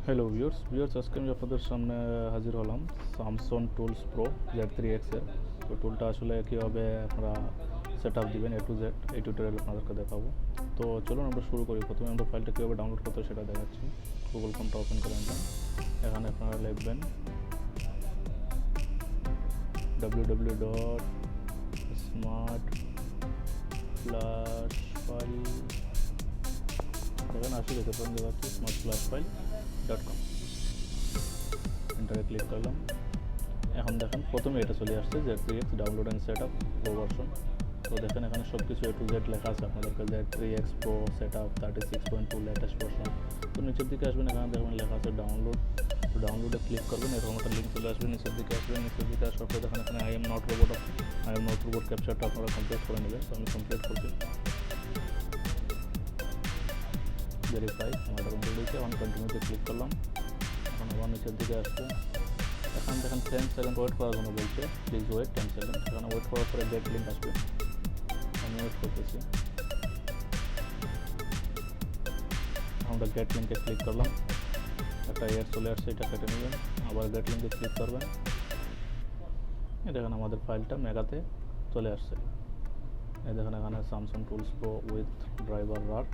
Hello viewers আজকে আমি আপনাদের সামনে হাজির হলাম স্যামসাং টুলস প্রো Z3x এর। তো টুলটা আসলে কীভাবে আপনারা সেট আপ দিবেন A to Z এই টিউটোরিয়াল আপনাদেরকে দেখাবো। তো চলুন আমরা শুরু করি। প্রথমে আমরা ফাইলটা কীভাবে ডাউনলোড করতে হয় সেটা দেখাচ্ছি। গুগল ফর্মটা ওপেন করে নিলাম। এখানে আপনারা লিখবেন www.smartflashfile দেখেন আসি দেখতে পারেন দেখাচ্ছি smartflashfile.com। এন্টারে ক্লিক করলাম। এখন দেখেন প্রথমে এটা চলে আসছে Z3x download and set up pro version. তো দেখেন এখানে সব কিছু A to Z লেখা আছে আপনাদেরকে Z3x Pro set up 36.2 latest version. তো নিচের দিকে আসবেন, এখানে দেখবেন লেখা আছে ডাউনলোড। তো ডাউনলোডে ক্লিক করবেন, এরকম একটা লিঙ্ক চলে আসবে। নিচের দিকে আসবেন, নিচের দিকে আসার পর দেখেন এখানে আই এম নট রোবট আছে। আই এম নট রোবট ক্যাপচারটা আপনারা কমপ্লিট করে নেবেন। তো আমি কমপ্লিট করছি। ভেরিফাই আমার কমপ্লিট হয়েছে। এখন কন্টিনিউতে ক্লিক করলাম। এখন আবার নিচের দিকে আসবো। এখানে দেখেন 10 সেকেন্ড ওয়েট করার জন্য বলছে, প্লিজ ওয়েট 10 সেকেন্ড। এখানে ওয়েট করার পরে গেট লিঙ্ক আসবে, আমি ওয়েট করতেছি। আমরা গেট লিঙ্কে ক্লিক করলাম, একটা এয়ার চলে আসছে, এটা কেটে নেবেন। আবার গেট লিঙ্কে ক্লিক করবেন, এই দেখেন আমাদের ফাইলটা মেগাতে চলে আসছে। এই দেখেন এখানে Samsung tools pro with driver RAR.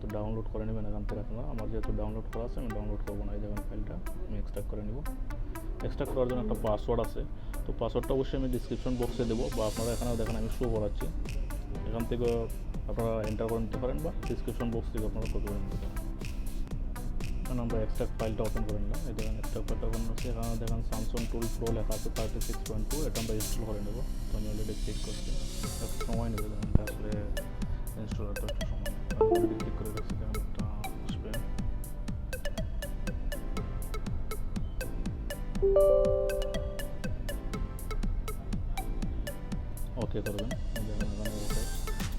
তো ডাউনলোড করে নেবেন এখান থেকে আপনারা। আমার যেহেতু ডাউনলোড করা আছে আমি ডাউনলোড করবো না। এই দেখেন ফাইলটা আমি এক্সট্রাক্ট করে নিব। এক্সট্রাক্ট করার জন্য একটা পাসওয়ার্ড আছে। তো পাসওয়ার্ডটা অবশ্যই আমি ডিসক্রিপশন বক্সে দেবো, বা আপনারা এখানেও দেখেন আমি শো করাচ্ছি। এখান থেকে আপনারা এন্টার করে নিতে পারেন, বা ডিসক্রিপশন বক্স থেকে আপনারা কপি করে নিতে পারেন। এখন আমরা এক্সট্রাক্ট ফাইলটা ওপেন করে নিলাম। এই দেখেন এক্সট্রাক্ট ফাইলটা ওপেন হচ্ছে। এখানে দেখেন স্যামসাং টুল প্রো লেখা আছে 36.2। এটা আমরা ইনস্টল করে নেব। তো আমি অলরেডি ক্লিক করছি, একটু সময় নেবে। দেখেন এটা আসলে ইনস্টল করতে একটু সময় নেবে। আমি অলরেডি ক্লিক করে রাখছি। দেখেন একটা আসবে, ওকে করবেন। দেখেন এখানে ওকে।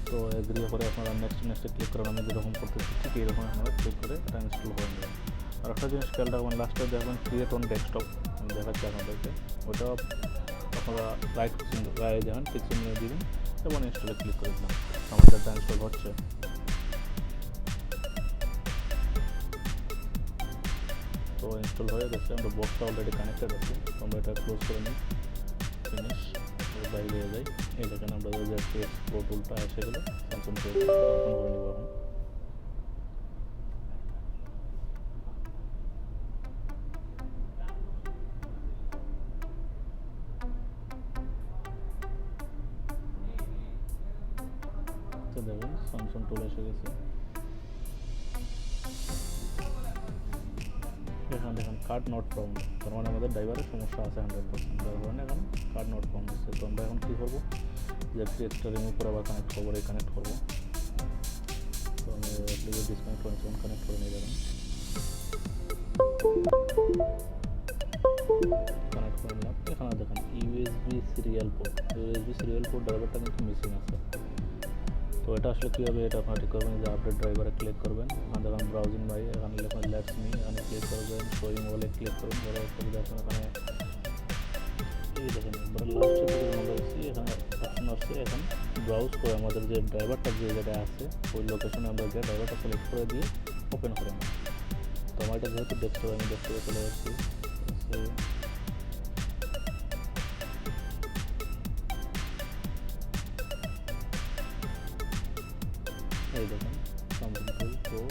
তো এগ্রি করে আপনারা নেক্সটে ক্লিক করেন। আমি যেরকম করতেছি ঠিক এইরকম আপনারা ক্লিক করে এটা ইনস্টল করে নেবেন। আর একটা জিনিস খেয়াল রাখবেন, লাস্টে দেখবেন ক্রিয়েট অন ডেস্কটপ, আমি দেখাচ্ছি আপনাদেরকে। ওটা আপনারা রাইট দেখেন কিছু নিয়ে দিবেন এবং ইনস্টলে ক্লিক করে দিলাম। আমাদের এটা ইনস্টল হচ্ছে। তো ইনস্টল হয়ে গেছে। আমরা বক্সটা অলরেডি কানেক্টেড আছে। তো আমরা এটা ক্লোজ করে নিই, ফিনিশ। বাইরে হয়ে যাই। এই দেখেন আমরা Z3x Pro টুলটা এসে গেলে স্যামসাং টুল ওপেন করে নেব। এখন তো দেখেন স্যামসাং টুল এসে গেছে। এখানে দেখেন কার্ড নট ফাউন্ড, তার মানে আমাদের ড্রাইভারের সমস্যা আছে 100%। যার কারণে এখন কার্ড নট ফাউন্ড হচ্ছে। তো আমরা এখন কী করবো, Z3xটা রিমুভ করে আবার কানেক্ট করবো, রিকানেক্ট করবো। তো আমি ডিসকানেক্ট করে যখন কানেক্ট করে নিয়ে যাবেন, কানেক্ট করে নিলাম। এখানে দেখেন ইউএসবি সিরিয়াল পোর্ট ড্রাইভারটা কিন্তু মিসিং আছে। তো এটা আসলে কীভাবে এটা আপনারা ঠিক করবেন, যে আপডেট ড্রাইভারে ক্লিক করবেন। এখানে দেখেন ব্রাউজিং বাই, এখানে লেখেন লেটস মি, এখানে ক্লিক করবেন। শোয়িং ওয়ালে ক্লিক করুন। বড় সুবিধা আপনার এখানে এই দেখেন একবার লাস্টের দিকে আমরা আসছি, এখানে অপশন আসছে। এখন ব্রাউজ করে আমাদের যে ড্রাইভারটা যে জায়গায় আছে ওই লোকেশনে আমরা গিয়ে ড্রাইভারটা সিলেক্ট করে দিয়ে ওপেন করে নেব। তো আমার এটা যেহেতু ডেস্কটপ, আমি ডেস্কটপে চলে যাচ্ছি। এই দেখেন স্যামসাং টুল প্রো,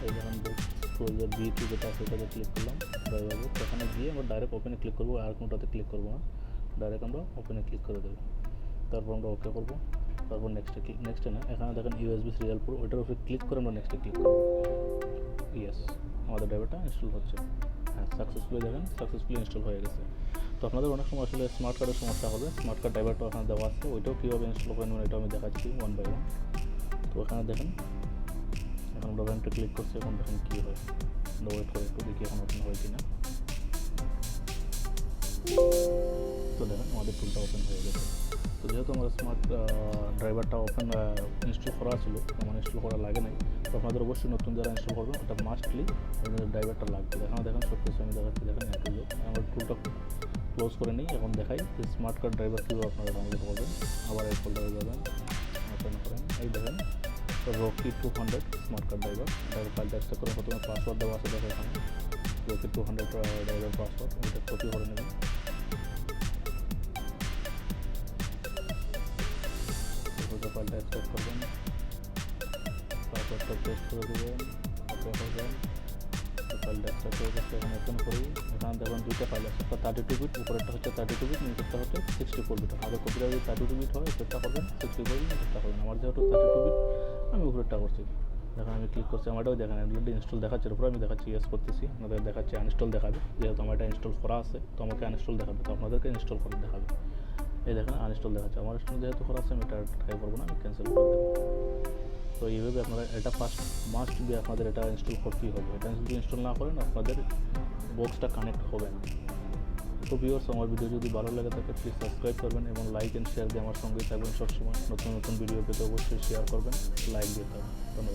এই দেখেন বুকস প্রোজার B2 যেটা আছে এটাতে ক্লিক করলাম ড্রাইভার বুক। এখানে গিয়ে আমরা ডাইরেক্ট ওপেনে ক্লিক করবো, আর কোনোটাতে ক্লিক করবো না, ডাইরেক্ট আমরা ওপেনে ক্লিক করে দেবো। তারপর আমরা ওকে করবো। তারপর নেক্সটে না, এখানে দেখেন ইউএসবি সিরিয়াল পোর্ট, ওইটার উপরে ক্লিক করে আমরা নেক্সটে ক্লিক করবো। ইয়েস, আমাদের ড্রাইভারটা ইনস্টল হচ্ছে। হ্যাঁ, সাকসেসফুলি দেখেন সাকসেসফুলি ইনস্টল হয়ে গেছে। তো আপনাদের অনেক সময় আসলে স্মার্ট কার্ডের সমস্যা হবে। স্মার্ট কার্ড ড্রাইভারটা ওখানে দেওয়া আছে, ওইটাও কীভাবে ইনস্টল করে নেবেন এটা আমি দেখাচ্ছি 1 by 1। তো এখানে দেখেন এখন আমরা ব্যাংকটা ক্লিক করছি। এখন দেখেন কী হয়, ওয়েট করে একটু দেখি এখন ওপেন হয় কিনা। তো দেখেন আমাদের টুলটা ওপেন হয়ে গেছে। তো যেহেতু আমার স্মার্ট ড্রাইভারটা ওপেন ইনস্টল করা ছিল, আমার ইনস্টল করা লাগে নাই। তো আপনাদের অবশ্যই নতুন যারা ইনস্টল করবেন ওটা মাস্টলি আপনাদের ড্রাইভারটা লাগবে। এখানে দেখেন সব কিছু আমি দেখাচ্ছি। দেখেন আমার টুলটা ক্লোজ করে নিই। এখন দেখাই যে স্মার্ট কার্ড ড্রাইভার কীভাবে আপনারা ডাউনলোড করবেন। আবার এই ফোল্ডারে যাবেন, ওপেন করেন। এই দেখেন রকি 200 স্মার্ট কার্ড ড্রাইভার, এটার ফাইলটা এক্সট্রাক্ট করে প্রথমে পাসওয়ার্ড দেওয়া আছে। দেখো এখানে ফেসবুকে 200 ডলার পাসওয়ার্ড, এটা কপি করে নেবেন। ফাইলটা এক্সট্রাক্ট করবেন, পাসওয়ার্ডটা পেস্ট করে দেবেন, ওকে করবেন। ফাইলটা এক্সট্রাক্ট করে দিচ্ছি, এখন ওপেন করি। এখানে দেখুন দুইটা ফাইল আছে, একটা 32 বিট, উপরেরটা হচ্ছে 32 বিট, নিচেরটা হচ্ছে 64 বিট। আমাদের কপিটা যদি 32 বিট হয় উপরেরটা করবেন, 64 বিট নিচেরটা করবেন। আমার যেহেতু 32 বিট আমি উপরেরটা করছি। দেখুন আমি ক্লিক করছি, আমারটাও দেখেন অলরেডি ইনস্টল দেখাচ্ছে, উপরে আমি দেখাচ্ছি ইয়েস করতেছি, আপনাদের দেখাচ্ছে আনইনস্টল দেখাবে। যেহেতু আমার এটা ইনস্টল করা আছে তো আমাকে আনইনস্টল দেখাবে, তো আপনাদেরকে ইনস্টল করে দেখাবে। এই দেখেন আনইনস্টল দেখাচ্ছে, আমার ইনস্টল যেহেতু করা আছে আমি এটা ট্রাই করবো না, আমি ক্যান্সেল করে দেবো। তো এইভাবে আপনারা এটা মাস্ট বি আপনাদের এটা ইনস্টল করতেই হবে। এটা যদি ইনস্টল না করেন আপনাদের বক্সটা কানেক্ট হবে না। তো ভিউয়ার্স, আমার ভিডিও যদি ভালো লাগে থাকে প্লিজ সাবস্ক্রাইব করবেন এবং লাইক অ্যান্ড শেয়ার দিয়ে আমার সঙ্গেই থাকবেন সবসময়। নতুন নতুন ভিডিও পেতে অবশ্যই শেয়ার করবেন, লাইক দিয়ে থাকবেন। ধন্যবাদ।